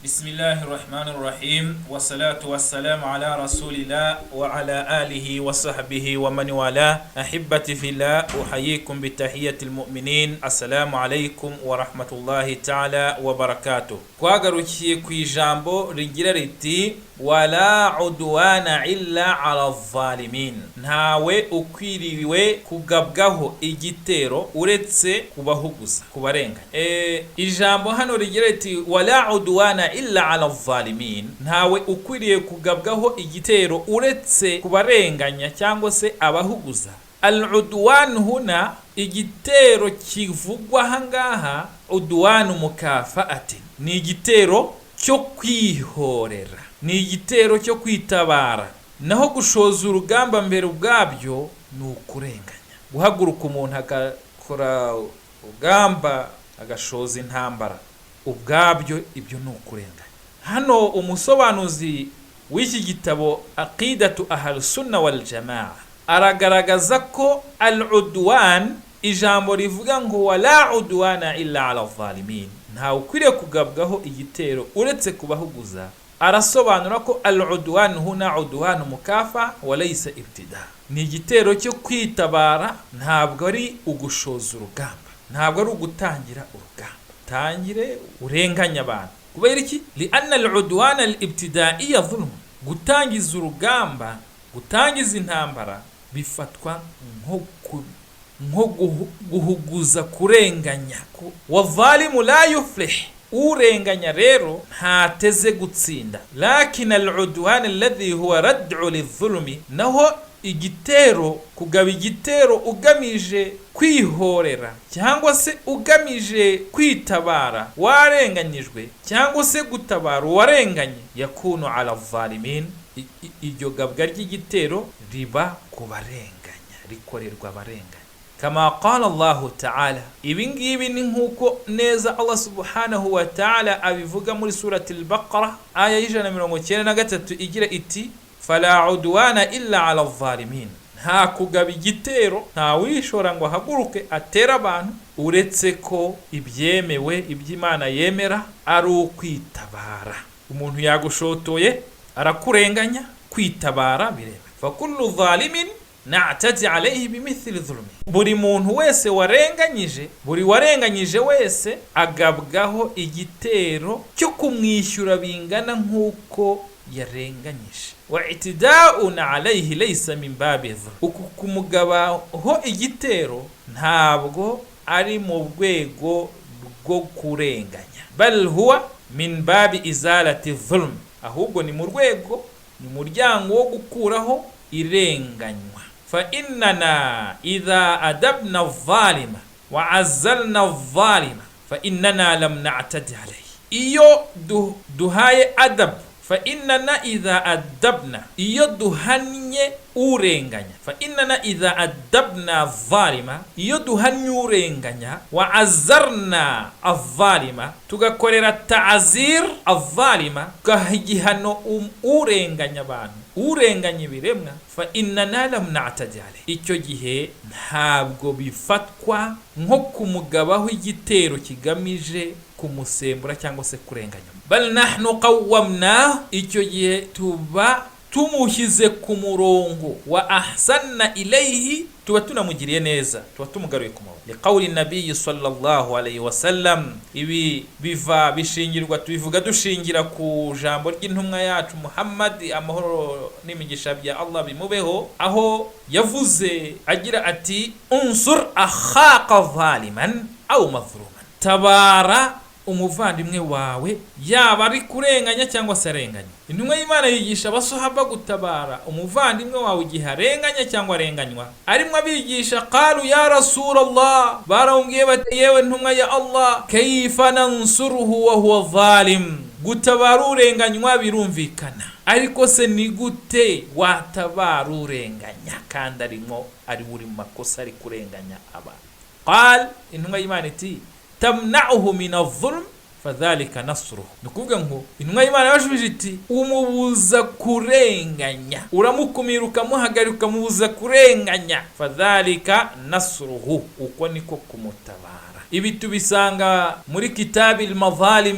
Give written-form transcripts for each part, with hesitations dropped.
Bismillahirrahmanirrahim. Wassalatu wassalamu ala rasulillah wa ala alihi wa sahbihi wa man wala. Ahibbati fillah, uhayikum bitahiyatil mu'minin. Assalamu alaikum wa rahmatullahi ta'ala wa barakatuh. Twagarukiye ku ijambo rigira riti wala udwana illa ala zalimin. Ntawe ukwiriwe kugabwaho igitero uretse kubahuguza, kubarenganya. Ijambo hano rigira riti wala udwana illa ala zalimin. Ntawe ukwiriye kugabwaho igitero uretse kubarenganya cyangwa se abahuguza. Al-udwan huna, igitero kivugwa hangaha, udwan mukafa'atin, ni igitero cyo kwihorera, ni igitero cyo kwitabara. Naho gushoza urugamba mbere ubwabyo ni ukurenganya. Guhaguruka umuntu agakora urugamba agashoza intambara, ubwabyo ibyo ni ukurenganya. Hano umusobanuzi w'iki gitabo Aqidatu Ahlus Sunna wal Jamaa aragaragaza ko al-udwan, ijambo rivuga ngo wala udwana illa ala zalimin, nta ukwiriye kugabwaho igitero uretse kubahuguza. Arasobanura ko al-udwan huna udwan mukafa wa laysa ibtida, ni igitero cyo kwitabara, ntabwo ari ugushoza urugamba, ntabwo ari ugutangira urugamba tangire urenganya abantu. Kubera iki? Li anna al-udwan al-ibtidaiya dhulm, gutangiza urugamba, gutangiza intambara bifatwa nko guhuguza, kurenganya. Wa zalimu la yuflih, urenganya rero ntateze gutsinda. Lakin al-udwan alladhi huwa rad'u lidh-dhulmi, naho igitero, kugaba igitero ugamije kwihorera cyangwa se ugamije kwitabara warenganyijwe cyangwa se gutabara uwarenganye, yakunu ala zalimin, iryo gabwa ry'igitero riba kubarenganya, rikorerwa abarenganya. Kama qala Allah ta'ala, ibi ngibi ni nkuko neza Allah subhanahu wa ta'ala abivuga muri surati al-Baqara aya 193 igira iti fala udwana illa ala zalimin. Nta kugaba igitero, nta wishora ngo ahaguruke atera abantu uretse ko ibyemewe, iby'Imana yemera ari ukwitabara. Umuntu yagushotoye arakurenganya, kwitabara bireba. Fa kullu zalimin na'tadi alayhi bimithli dhulmi, buri muntu wese warenganyije, buri warenganyije wese agabwaho igitero cyo kumwishyura bingana nkuko yarenganyije. Wa itida'un alayhi laysa min babi dhulm, uku kumugabaho igitero ntabwo ari mu rwego rwo kurenganya, bal huwa min babi izalati dhulm, ahubwo ni mu rwego, ni muryango wo gukuraho irenganywa. Fa innana idha adabna adh-dhalima wa azzalna adh-dhalima fa innana lam na'tadi alayhi. Iyo duhaye adab, fa innana idha adabna, iyo duhanye urenganya, fa innana idha adabna adh-dhalima, iyo duhanye urenganya, wa azzarna adh-dhalima, tugakorera ta'zir adh-dhalima, gahigihano urenganya abantu, urenganya ibiremwa, fa innana lam na'tadi alayhi, icyo gihe ntabwo bifatwa nko kumugabaho igitero kigamije kumusembura cyangwa se kurenganya. Bal nahnu qawwamna, icyo gihe tuba tumushyize ku murongo, wa ahsanna ilayhi, tuba tunamugiriye neza, tuba tumugaruye ku murongo. Li qawli nabiyyi sallallahu alayhi wa sallam, ibi biva bishingirwa, tubivuga dushingira ku jambo ry'intumwa yacu Muhammad, amahoro n'imigisha bya Allah bimubeho, aho yavuze agira ati unsur akhaka zaliman aw mazluman, tabara umuvandimwe wawe yaba ari kurenganya cyangwa se arenganya. Intumwa y'Imana yigisha abasahaba gutabara umuvandimwe wawe igihe arenganya cyangwa arenganywa. Arimwe abigisha qalu ya Rasulullah, barambwiye bati yewe ntumwa ya Allah, kayfa nansuruhu wa huwa zalim, gutabara urenganywa birumvikana, ariko se ni gute watabara urenganya kandi arimo ari muri makosa, ari kurenganya abantu? Qal, intumwa y'Imana iti tamna'uhu min adh-dhulm fadhalika nasruhu, nukuvuga ngo intumwa y'Imana yashubije iti umubuza kurenganya, uramukumira ukamuhagarika, umubuza kurenganya, fadhalika nasruhu, uko niko kumutabara. ibi tubisanga muri kitabil madhalim,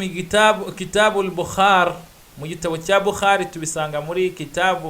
kitabul Bukhari, mu gitabo cya Bukhari tubisanga muri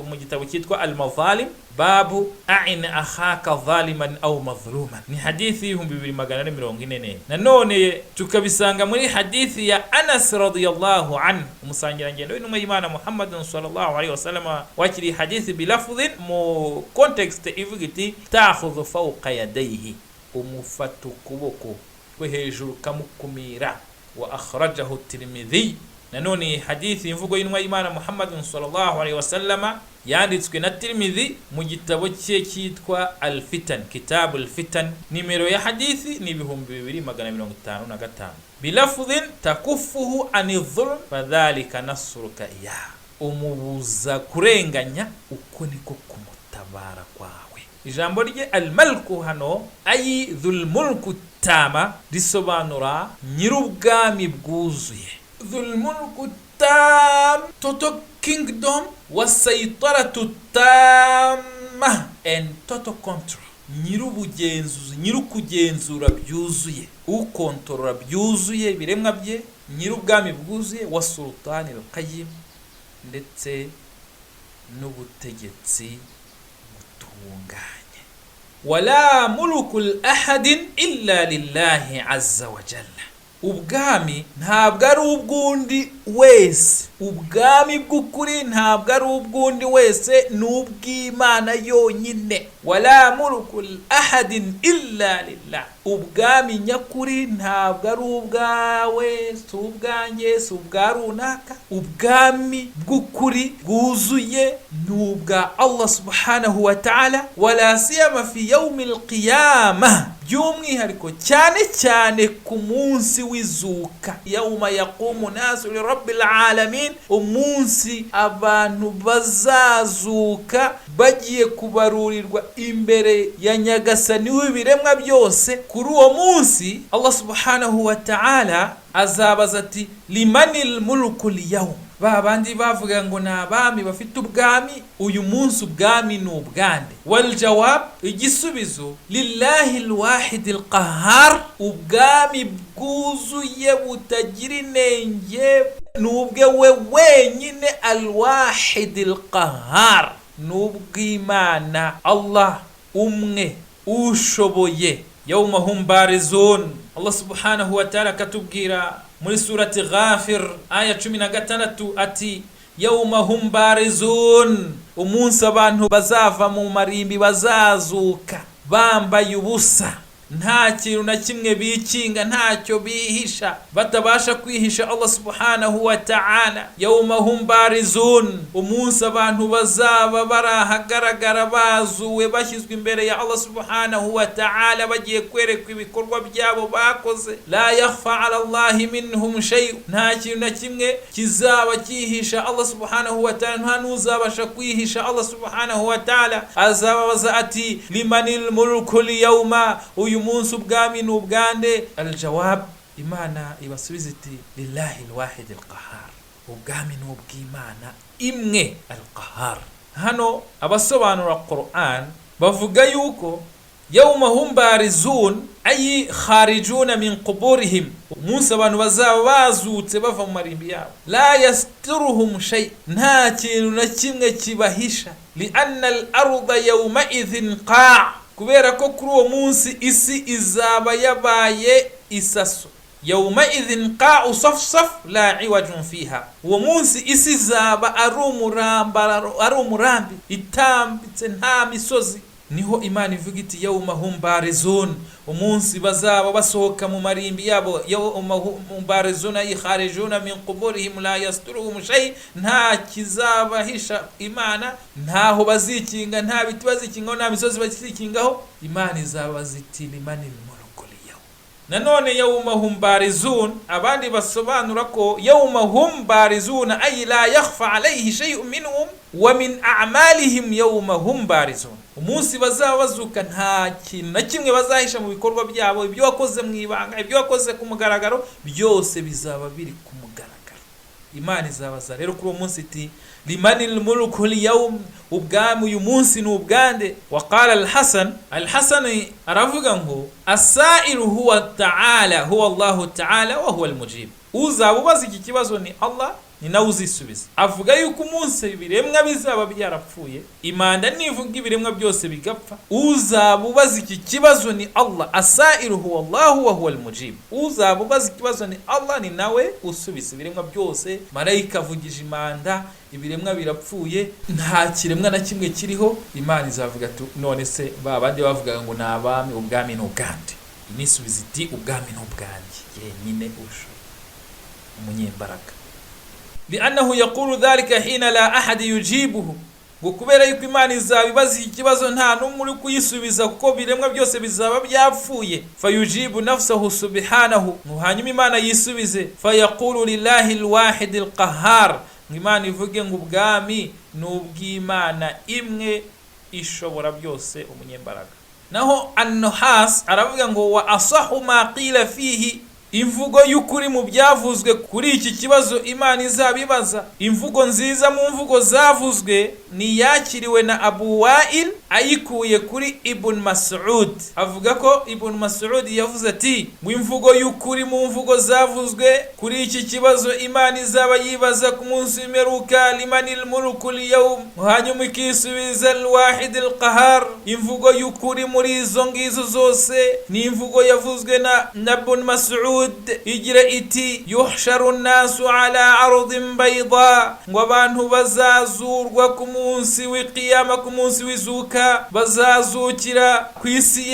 mu gitabo cyitwa al-Madhalim, babu a'in akhaka zaliman aw mazluman, ni hadithi 2444. nanone tukabisanga muri hadithi ya Anas radiyallahu anhu, umusangirangendo w'intumwa y'Imana Muhammad sallallahu alaihi wasallam, wakiri hadithi bilafdhin mu context ivuga iti ta'khudhu fawqa yadayhi, umufatu kuboko kwe hejuru kamukumira, wa akhrajahu at-Tirmidhi. nanone hadithi imvugo y'intumwa y'Imana Muhammad sallallahu alaihi wasallam yanditswe na Tirmidhi mu gitabo cye cyitwa al-Fitan, kitabul Fitan, nimero ya hadithi ni 2255, bilafdhin takuffuhu anidh-dhulm fadhalika nasruka iya, umubuza kurenganya, uko niko kumutabara kwawe. ijambo rye al-malku hano ayi dhul mulku tama risobanura nyirubwami bwuzuye. dhul mulku tam, total kingdom, wasaytaratu tamma, and total control, nyirubugenzuzi, nyirukugenzura byuzuye, ukontorora byuzuye biremwa bye, nyirubwami bwuzuye, wa sultani al-qayyim, ndetse n'ubutegetsi butunganye. wala mulukul ahadin illa lillahi azza wa jalla, ubwami ntabwo ari ubwundi wese, ubwami bw'ukuri ntabwo ari ubwundi wese, n'ubw'Imana yonyine. wala mulukul ahadin illa lillah, ubwami nyakuri ntabwo ari ubwawe, si ubwanjye, si ubwa runaka. ubwami bw'ukuri bwuzuye ni ubwa Allah subhanahu wa ta'ala, wala siyama fi yawmil qiyamah, by'umwihariko cyane cyane ku munsi w'izuka, yawma yaqumu nasu li rabbil alamin, umunsi abantu bazazuka bagiye kubarurirwa imbere ya nyagasani w'ibiremwa byose. kuri uwo munsi Allah subhanahu wa ta'ala azabaza ati limanil mulku al-yawm, babandi bavuga ngo nabami bafite ubwami, uyu munsi ubwami ni ubwande. wal jawab, igisubizo lillahi al-wahid al-qahhar, ubwami bwuzuye butagira inenge nubwe we wenyine, al-wahid al-qahhar, nubw'Imana Allah umwe ushoboye. yawma hum barizun, Allah subhanahu wa ta'ala katubwira muri surati Ghafir aya 16 ati yawma hum barizun, umunsi abantu bazava mu marimbi bazazuka bambaye ubusa, nta kintu na kimwe bikinga, ntacyo bihisha, batabasha kwihisha Allah subhanahu wa ta'ala. yawma hum barizun, umunsi abantu bazaba barahagaragara bazuwe, bashyizwe imbere ya Allah subhanahu wa ta'ala, bagiye kwerekwa ibikorwa byabo bakoze. la yakhfa ala Allahi minhum shay, nta kintu na kimwe kizaba kihisha Allah subhanahu wa ta'ala, nta n'uzabasha kwihisha Allah subhanahu wa ta'ala. azababaza ati limanil mulku al-yawma, uyu munsi ubwami ni ubwande. al-jawab, Imana ibasubiza iti lillahi al-wahid al-qahhar, ubwami ni ubw'Imana imwe al-qahhar. hano abasobanura Qur'an bavuga yuko yawma hum barizun ay kharijuna min quburihim, umunsi abantu bazaba bazutse bava mu marimbi yabo. la yasturuhum shay, nta kintu na kimwe kibahisha. li anna al-arda yawma idhin qa', kubera ko kuri uwo munsi isi izaba yabaye isaso. yawma idhin qa'u safsaf la iwajun fiha, uwo munsi isi izaba ari umurambi itambitse nta misozi. niho Imana ivuga iti yawma hum barizun, umunsi bazaba basohoka mu marimbi yabo. yawma hum barizuna kharijuna min quburihim la yasturuhum shay, nta kizabahisha Imana, ntaho bazikinga, nta biti bazikingaho, nta misozi bazikingaho. Imana izaba ziti limanil mulku al-yawm. nanone yawma hum barizun, abandi basobanura ko yawma hum barizuna ay la yakhfa alayhi shay'un minhum wa min a'malihim yawma hum barizun, umunsi bazaba bazuka nta kintu na kimwe bazahisha mu bikorwa byabo, ibyo wakoze mu ibanga, ibyo wakoze ku mugaragaro, byose bizaba biri ku mugaragaro. Imana izabaza rero kuri uwo munsi iti limanil mulku al-yawm, ubwami uyu munsi ni ubwande. Waqala al-Hasan aravuga ngo as-sa'ilu huwa ta'ala, huwa Allahu ta'ala wa huwa al-mujib. Uzabubaza iki kibazo ni Allah, ni nawe uzisubiza. Avuga yuko umunsi ibiremwa bizaba byarapfuye, imanda nivuga ibiremwa byose bigapfa, uzabubaza iki kibazo ni Allah. As-sa'ilu huwa Allahu wa huwa al-mujib. Uzabubaza ikibazo ni Allah, ni nawe usubiza. Ibiremwa byose, marayika avugije imanda, ibiremwa birapfuye, nta kiremwa na kimwe kiriho. Imana izavuga ati none se babandi bavugaga ngo nabami, ubwami ni ubwande. Inisubiza iti ubwami ni ubwanjye yenyine usho umunyembaraga. لأنه يقول ذلك حين لا أحد يجيبه, ngo kubera yuko Imana izabibaza iki kibazo nta n'umwe uri kuyisubiza kuko biremwa byose bizaba byapfuye. Fayujibu nafsahu subhanahu, hanyuma Imana yisubize. Fayaqulu lillahi alwahid alqahhar, Imana ivuge ngo ubwami ni ubw'Imana imwe ishobora byose umunyembaraga. Naho An-Nuhas aravuga ngo wa asahu ma qila fihi, imvugo y'ukuri mu byavuzwe kuri iki kibazo Imana izabibaza, imvugo nziza mu mvugo zavuzwe ni yakiriwe na Abu Wa'il ayikuye kuri Ibn Mas'ud. Avuga ko Ibn Mas'ud yavuze ati ngo imvugo y'ukuri mu mvugo zavuzwe kuri iki kibazo Imana izaba yibaza ku munsi w'imperuka, limanil mulku al-yawm, hanyuma ikisubiza al-wahid al-qahhar. Imvugo y'ukuri muri izo ngizo zose ni imvugo yavuzwe na Ibn Mas'ud, igira iti yuhsharu an-nasu ala ardin bayda, ngo abantu bazazurwa ku munsi w'ikiyama, ku munsi w'izuka, bazazukira ku isi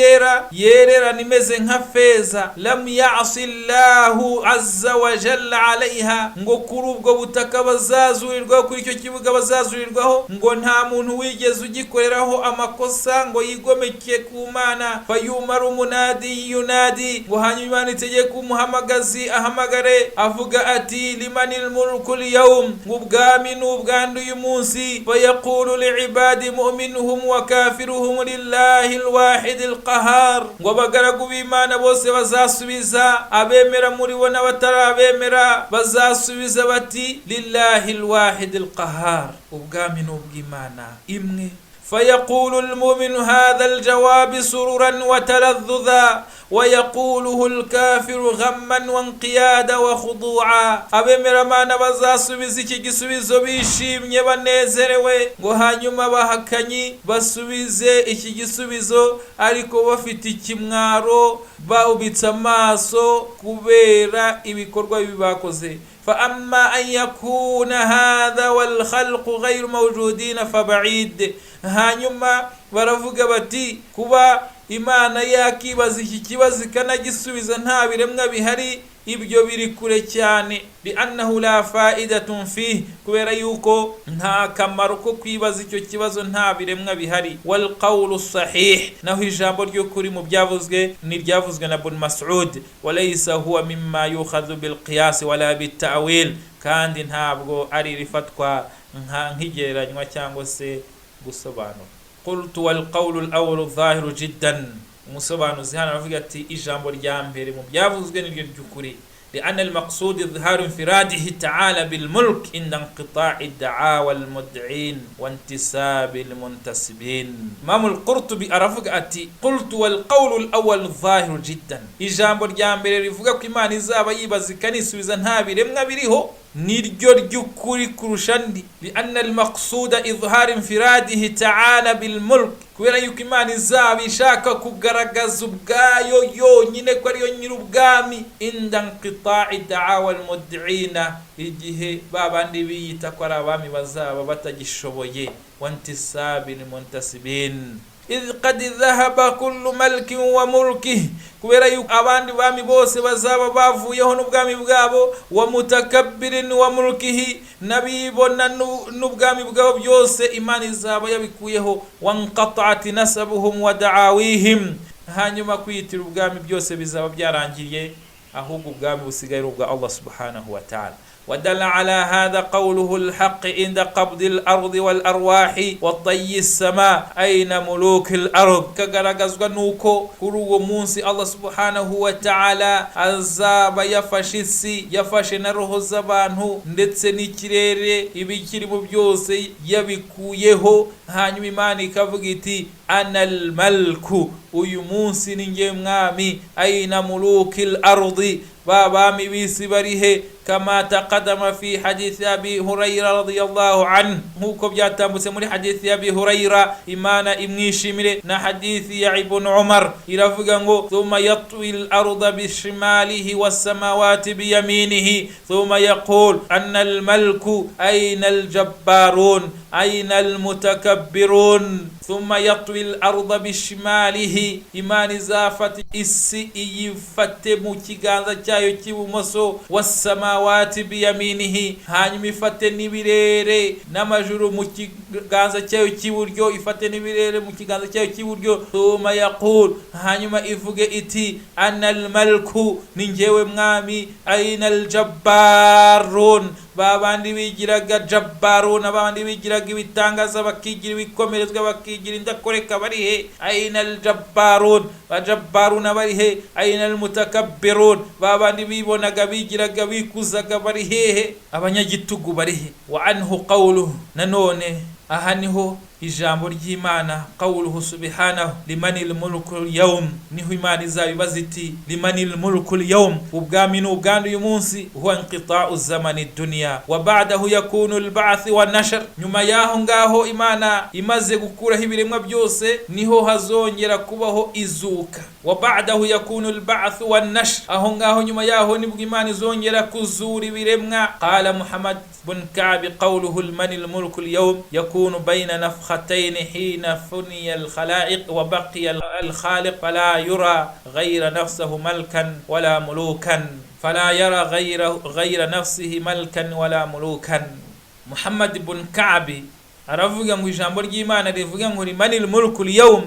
yerera nimeze nka feza. Lam ya'si Allahu azza wa jalla alaiha, ngo kuri ubwo butaka bazazurirwaho, kuri icyo kibuga bazazurirwaho, ngo nta muntu wigeze ugikoreraho amakosa ngo yigomeke ku Mana. Fayumaru munadi yunadi, ngo hanyuma Imana itegeka umuhamagazi ahamagare avuga ati limanil mulku al-yawm, ubwami ni ubwandu uyu munsi. Fayaqulu li'ibadi mu'minuhum wa kafiruhum lillahi al-wahid al-qahhar, ngo abagaragu b'Imana bose bazasubiza, abemera muri bo n'abatarabemera bazasubiza bati lillahi al-wahid al-qahhar, ubwami ni ubw'Imana imwe. فيقول المؤمن هذا الجواب سرورا وتلذذا, ويقوله الكافر غما وانقيادا وخضوعا. abemera Mana bazasubiza iki gisubizo bishimye banezerewe, ngo hanyuma bahakanyi basubize iki gisubizo ariko bafite ikimwaro, baubitse amaso kubera ibikorwa bibi bakoze. فأما أن يكون هذا والخلق غير موجودين فبعيد, hanyuma baravuga bati kuba Imana yakibaza iki kibazo ikanagisubiza nta biremwa bihari, ibyo biri kure cyane. Li'annahu la fa'idatun fihi, kubera yuko nta kamaro ko kwibaza icyo kibazo nta biremwa bihari. Wal qawlu sahih, naho ijambo ry'ukuri mu byavuzwe ni ryavuzwe na Ibn Mas'ud, walaysa huwa mimma yukhadhu bil qiyas wala bit ta'wil, kandi ntabwo ari rifatwa nk'igereranywa cyangwa se gusobanura. Qultu wal qawlu al-awwal zahiru jiddan, umusobanuzi hano aravuga ati ijambo rya mbere mu byavuzwe ni ryo ry'ukuri. لأن المقصود إظهار انفراده تعالى بالملك عند انقطاع الدعاوى المدعين وانتساب المنتسبين. إمام القرطبي أرفق أتي قلت والقول الأول ظاهر جدا, ijambo rya mbere rivuga ko Imana izaba yibaza ikanisubiza nta biremwa biriho niryo ry'ukuri kurusha ndi. لأن المقصود إظهار انفراده تعالى بالملك, kubera yuko Imana izaba ishaka kugaragaza ubwayo yonyine ko ariyo nyir'ubwami. inda inqita'i da'awa al-mud'ina, igihe babandi biyita ko ari abami bazaba batagishoboye. wantisabil muntasibin, idh qad dhahaba kullu malkin wa mulkihi, kubera yuko abandi bami bose bazaba bavuyeho n'ubwami bwabo. wa mutakabbirin wa mulkihi, nabibona n'ubwami bwabo byose Imana izaba yabikuyeho. wanqata'at nasabuhum wa da'awihim, hanyuma kwitira ubwami byose bizaba byarangiye, ahubwo ubwami busigaye ubwa Allah subhanahu wa ta'ala. ودل على هذا قوله الحق عند قبض الأرض والأرواح وطي السماء أين ملوك الأرض كغرغزwa nuko kuri uwo munsi Allah subhanahu wa ta'ala azaba yafashe isi, yafashe na roho z'abantu ndetse n'ikirere ibikiri mu byose yabikuyeho, hanyuma Imana ikavuga iti anal malku, uyu munsi ni nge mwami, aina mulukil ardi, babami bisi barihe, kama taqaddama fi hadithi Abi Hurayra radiyallahu anhu, nkuko byatambutse muri hadithi ya Abi Hurayra Imana imwishimire, na hadithi ya Ibn Umar iravuga ngo thumma yatwi al-arda bishimalihi was-samawati biyaminihi thumma yaqul anna al-malku ayna al-jabbarun ayna al-mutakabbirun thumma yatwi al-arda bishimalihi, Imana izafata isi iyifate mu kiganza cyayo cy'ibumoso, was-samawati biyaminihi, hanyuma ifate n'ibirere n'amajuru mu kiganza cyayo cy'iburyo, ifate n'ibirere mu kiganza cyayo cy'iburyo, thumma yaqul, hanyuma ivuge iti anna al-malku, ni ngewe mwami, ayna al-jabbarun, babandi bigiraga jabbarun, babandi bigiraga ibitangaza bakigira ibikomerezwa bakigira indakoreka barihe, ayna al-jabbarun, bajabbarun barihe, ayna al-mutakabbirun, babandi bibonaga bigiraga bikuzaga barihe, abanyagitugu barihe. Wa anhu qawluhu, nanone aha niho ijambo ry'Imana qawluhu subhanahu limanil mulku al-yawm, niho Imana izabibaza iti limanil mulku al-yawm, ubwami n'ubwandu uyu munsi, huwa inqita'u zamani dunya wa ba'dahu yakunu al-ba'th wa nashr, nyuma yaho ngaho Imana imaze gukuraho ibiremwa byose niho hazongera kubaho izuka, wa ba'dahu yakunu al-ba'th wa nashr, aho ngaho nyuma yaho nibwo Imana izongera kuzura ibiremwa. Qala Muhammad bin Ka'b qawluhu limanil mulku al-yawm yakunu bayna nafkhatayn hina funiya al-khalaiq wa baqiya al-khaliq fala yura ghayra nafsihi malkan wala mulukan, fala yara ghayra nafsihi malkan wala mulukan. Muhammad bin Ka'b aravuga ngo ijambo ry'Imana rivuga ngo limanil mulku al-yawm,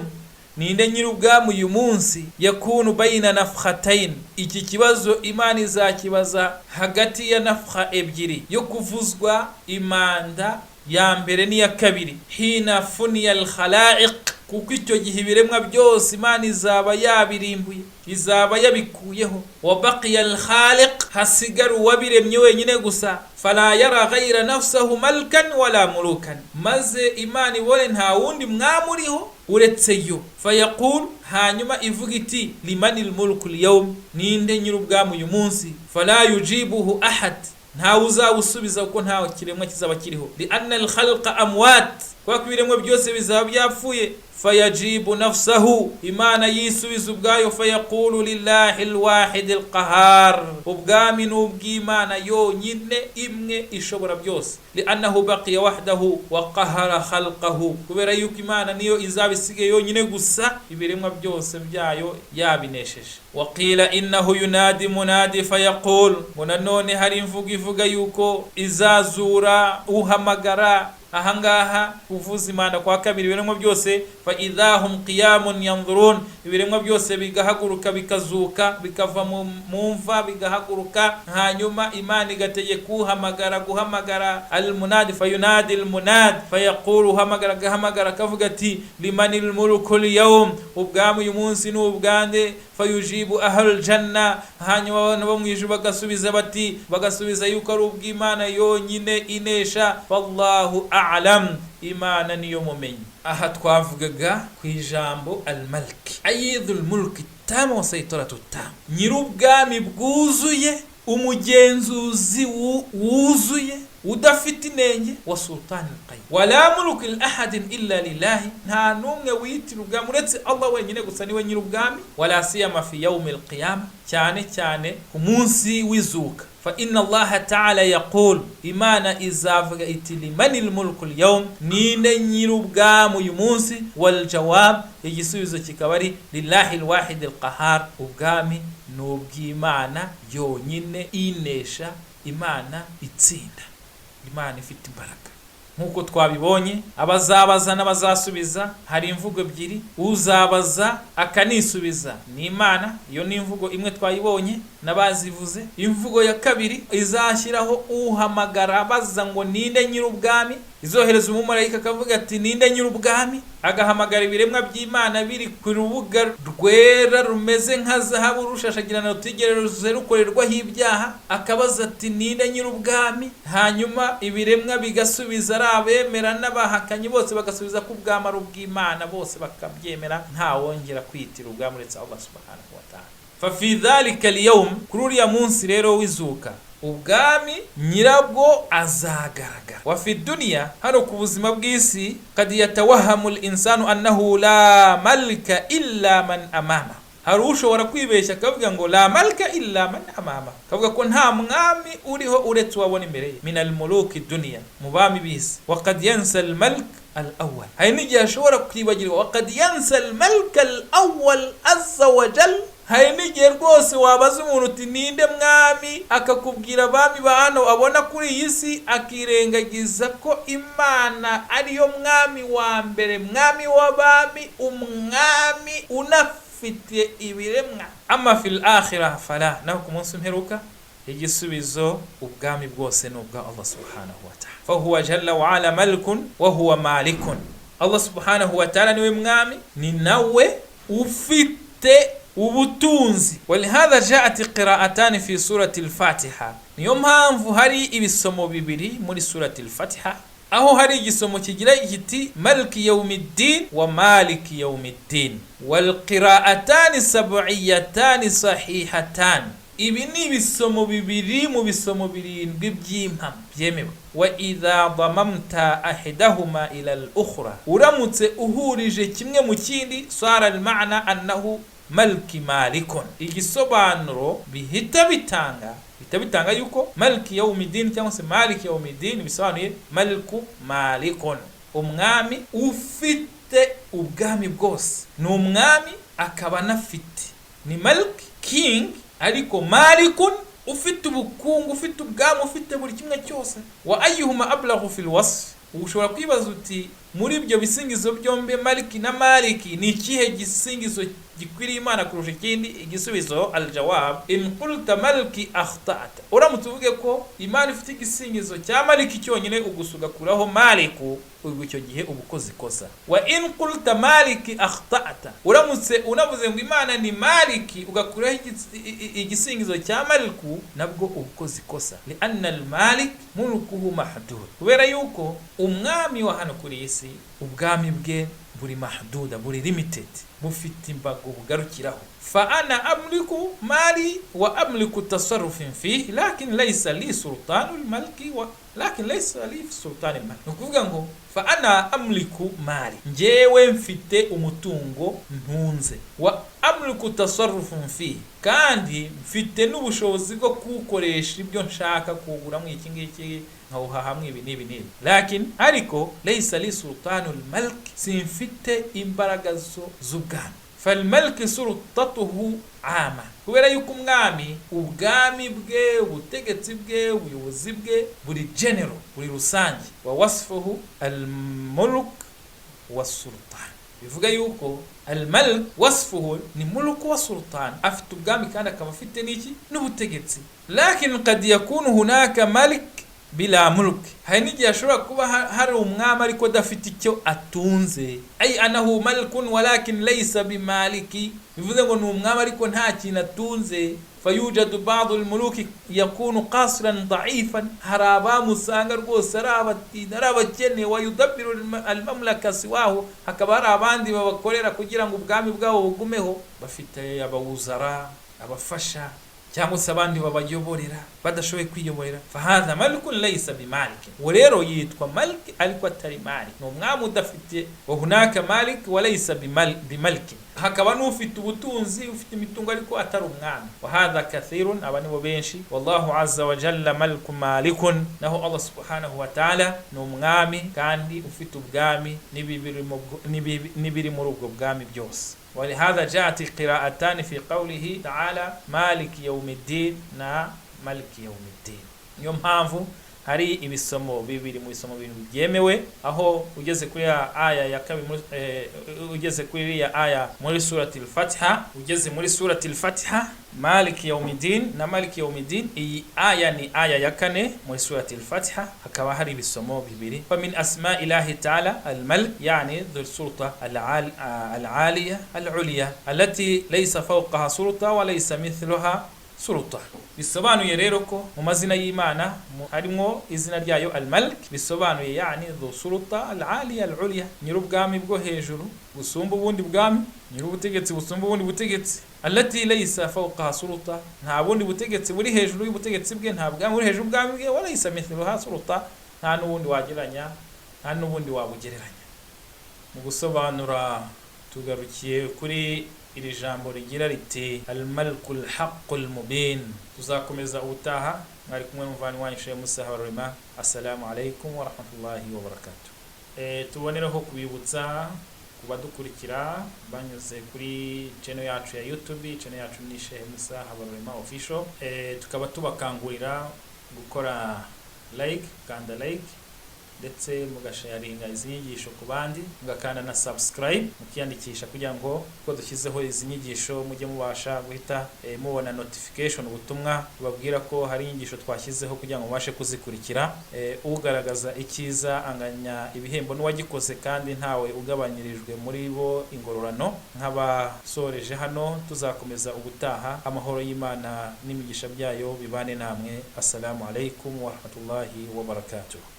ninde nyir'ubwami uyu munsi, yakunu bayna nafkhatayn, iki kibazo Imana izakibaza hagati ya nafkha ebyiri yo kuvuzwa imanda ya mbere n'iya kabiri, hina funiya al-khalaiq, kuko icyo gihe ibiremwa byose Imana izaba yabirimbuye, izaba yabikuyeho, wa baqiya al-khaliq, hasigara uwabiremye wenyine gusa, fala yara ghayra nafsihi malkan wala mulukan, maze Imana ibone nta wundi mwami uriho uretse yo, fayaqul, hanyuma ivuga iti limanil mulku al-yawm, ninde nyir'ubwami uyu munsi, fala yujibuhu ahad, ntawe uzawusubiza kuko ntawe kiremwa kizaba kiriho, li anna al-khalqa amwat, kwa kubiremwa byose bizaba byapfuye, fayajibu nafsahu, Imana yisubiza ubwayo, fayaqulu lillahi al-wahid al-qahar, ubwami n'ubw'Imana yonyine imwe ishobora byose, li annahu baqiya wahdahu wa qahara khalqahu, kubera yuko Imana niyo izabisigaye yonyine gusa ibiremwa byose byayo yabinesheje. Wa qila innahu yunadi munadi fayaqul, nanone hari imvugo ivuga yuko izazura uhamagara, ahangaha kuvuza Imana kwa kabiri ibiremwa byose, fa idahum qiyamun yanzurun, ibiremwa byose bigahaguruka bikazuka bikava mu mva bigahaguruka, hanyuma Imana igategeka guhamagara al-munadi, fayunadi al-munad fayaqulu, hamagara kavuga ati limanil mulku al-yawm, ubwami uyu munsi ni ubwande, fayujibu ahlul janna, hanyuma abantu bo mwijuru bagasubiza yuko ari ubw'Imana yonyine inesha, wallahu a'lam, Imana niyo mumenyi. Aha twavugaga ku ijambo al-malki, ayidul mulki tama wa saytaratu tam, nyir'ubwami bwuzuye, umugenzuzi wuzuye udafite inenge, wa sultani al-qayyum, wala mulku li ahadin illa lillahi, nta numwe witira ubwami uretse Allah wenyine gusa niwe nyir'ubwami, wala siyama fi yawm al-qiyamah, cyane cyane ku munsi w'izuka, fa inna Allah ta'ala yaqul, Imana izavuga iti limanil mulku al-yawm, ninde nyir'ubwami uyu munsi, wal jawab, igisubizo kikaba ari lillahi al-wahid al-qahar, ubwami n'ubw'Imana yonyine inesha, Imana itsinda, Imana ifite imbaraga. Nkuko twabibonye, abazabaza n'abazasubiza hari imvugo ebyiri, uzabaza akanisubiza ni Imana, iyo ni imvugo imwe twayibonye, nabazivuze. Imvugo ya kabiri izashyiraho uhamagara baza ngo ninde nyir'ubwami, izohereza umumarayika akavuga ati ninde nyir'ubwami, agahamagara ibiremwa by'Imana biri ku rubuga rwera rumeze nka zahabu rushashagirana rutigeze rukorerwaho ibyaha, akabaza ati ninde nyir'ubwami. Hanyuma ibiremwa bigasubiza, ari abemera n'abahakanye bose bagasubiza ko ubwami ari ubw'Imana, bose bakabyemera ntawongera kwitira ubwami uretse Allah subhanahu wa ta'ala. Fa fi dhalika al-yawm, kuri uriya munsi rero w'izuka, ubwami nyirabwo azagaragara. Wa fi dunya, hano ku buzima bw'isi, kad yatawahamu al-insanu annahu la malika illa man amama. Hari ushobora kwibeshya akavuga ngo la malika illa man amama, akavuga ko nta mwami uriho uretse uwabona imbere ye. Min al-muluki dunya, mu bami b'isi. Wa kad yansa al-malik al-awwal, hari n'igihe ashobora kwibagirwa. Wa kad yansa al-malik al-awwal azza wa jalla, hari n'igihe rwose wabaza umuntu uti ninde mwami, akakubwira abami ba hano abona kuri iyi si, akirengagiza ko Imana ariyo mwami wa mbere, mwami w'abami, umwami unafite ibiremwa. Ama fil akhirah fala, naho ku munsi mperuka igisubizo ubwami bwose ni ubwa Allah subhanahu wa ta'ala. Fa huwa jalla wa ala malikun wa huwa malikun. Allah subhanahu wa ta'ala niwe mwami, ni nawe ufite ubutunzi. Walihadha jaat qira'atan fi surati al-Fatiha, niyo mpamvu hari ibisomo bibiri muri surati al-Fatiha, aho hari igisomo kigira kiti maliki yawmiddin wa maliki yawmiddin, wal qira'atan sab'iyatan sahihatan. Ibi ni ibisomo bibiri mu bisomo birindwi by'impamo byemewe. Wa idha damamta ahidahuma ila al-ukhra, uramutse uhurije kimwe mu kindi, sara al-ma'na annahu maliki malikun. Igisobanuro bihita bitanga yuko maliki yawmiddin cyangwa se maliki yawmiddin bisobanuye maliku malikun, umwami ufite ubwami bwose. Ni umwami akaba nafite, ni malik king, ariko malikun ufite ubukungu, ufite ubwami, ufite buri kimwe cyose. Wa ayyuhuma ablaghu fil wasf, ushobora kwibaza uti muri ibyo bisingizo byombi maliki na maliki ni ikihe gisingizo gikwiriye Imana kurusha ikindi? Igisubizo aljawab, in qulta maliki akhta'ta, uramutse uvuge ko Imana ifite igisingizo cya maliki cyonyine ugusuga kuraho maliku, ubwo icyo gihe ubukoze kosa. Wa in qulta maliki akhta'ta, uramutse unavuze ngo Imana ni maliki ugakuraho igisingizo cya maliku, nabwo ubukoze kosa. Li anna al-malik mulkuhu mahdud, kubera yuko umwami wa hano kuri isi ubwami bwe buri mahduda, buri limited, bufite imbago bugarukiraho. Fa ana amliku mali wa amliku tasarrufin fihi, lakin laysa li sultanul malki wa lakin laysa li sultanul malki. Nukuvuga ngo fa ana amliku mali, njewe mfite umutungo ntunze, wa amliku tasarrufin fihi, kandi mfite n'ubushobozi bwo kuwukoresha ibyo nshaka, kuguramo iki ngiki nkawuha hamwe ibi n'ibi. Lakin ariko laysa li sultanul malki, simfite imbaraga z'ubwami. Fal malki sultatuhu ama, kubera yuko umwami ubwami bwe, ubutegetsi bwe, ubuyobozi bwe buri general, buri rusange. Wa wasfuhu al-mulk was-sultan, bivuga yuko al-malik wasfuhu ni mulk wa sultan, afite ubwami kandi akaba afite n'iki n'ubutegetsi. Lakin qad yakunu hunaka malik bila mulk, hari n'igihe ashobora kuba hari umwami ariko adafite icyo atunze. Ay anahu malikun walakin laysa bimaliki, bivuze ngo ni umwami ariko nta kintu atunze. Fayujadu ba'd al-muluki yakunu qasiran da'ifan, hari abamusanga rwose ari abakene, wa yudabbiru al-mamlaka siwahu, hakaba hari abandi babakorera kugira ngo ubwami bwabo bugumeho, bafite abawuzara, abafasha, cyangwa se abandi babayoborera badashoboye kwiyoborera. Fahadha malikun laysa bimalikin, rero yitwa malik ariko atari malik, ni umwami udafite. Wa hunaka malik wa laysa bimalikin, hakaba n'ufite ubutunzi, ufite imitungo ariko atari umwami. Wa hadha kathirun, aba nibo benshi. Wallahu azza wa jalla malikun malikun, naho Allah subhanahu wa ta'ala ni umwami kandi ufite ubwami n'ibiri muri ubwo bwami byose. ولهذا جاءت قراءتان في قوله تعالى مالك يوم الدين نا مالك يوم الدين. niyo mpamvu hari ibisomo bibiri mu bisomo bintu byemewe, aho ugeze kuri ya aya ya kabiri ugeze kuri ya aya muri surati al-Fatiha, ugeze muri surati al-Fatiha Maliki Yawmiddin na Maliki Yawmiddin, iyi aya ni aya ya kane muri surati al-Fatiha. Hakaba hari ibisomo bibiri, fa min asma ilahi ta'ala al-Malik, yani dhul sulta al-aliya al-ulya allati laysa fawqaha sulta wa laysa mithluha sulta. Bisobanuye rero ko mu mazina y'Imana harimo izina ryayo al-Malik, bisobanuye yani dhul sulta al-aliya al-ulya, nyir'ubwami bwo hejuru busumba ubundi bwami, nyir'ubutegetsi busumba ubundi butegetsi. Allati laysa fawqaha sulta, nta bundi butegetsi buri hejuru y'ubutegetsi bwe, nta bwami buri hejuru y'ubwami bwe, wala laysa mithluha sulta, nta n'ubundi wagereranya, nta n'ubundi wabugereranya. Mu gusobanura tugarukiye kuri iri jambo rigira riti al-Malikul Haqqul Mubin. Tuzakomeza ubutaha. Mwari kumwe n'umuvandimwe wanyu Sheikh Musa Habarurema. Assalamu alaikum wa rahmatullahi wa barakatuh. Tubonereho kubibutsa kubadukurikira banyuze kuri channel yacu ya YouTube. Channel yacu ni Sheikh Musa Habarurema official. Tukaba tubakangurira gukora like, kanda like, ndetse mugasharinga izi nyigisho ku bandi, mugakanda na subscribe, mukiyandikisha kugira ngo ko dushyizeho izi nyigisho mujye mubasha guhita mubona notification, ubutumwa babwira ko hari inyigisho twashyizeho kugira ngo mubashe kuzikurikira. Ugaragaza icyiza anganya ibihembo n'uwagikoze kandi ntawe ugabanyirijwe muri bo ingororano. Nk'abasoreje hano, tuzakomeza ubutaha. Amahoro y'Imana n'imigisha byayo bibane namwe. Assalamu alaikum wa rahmatullahi wa barakatuh.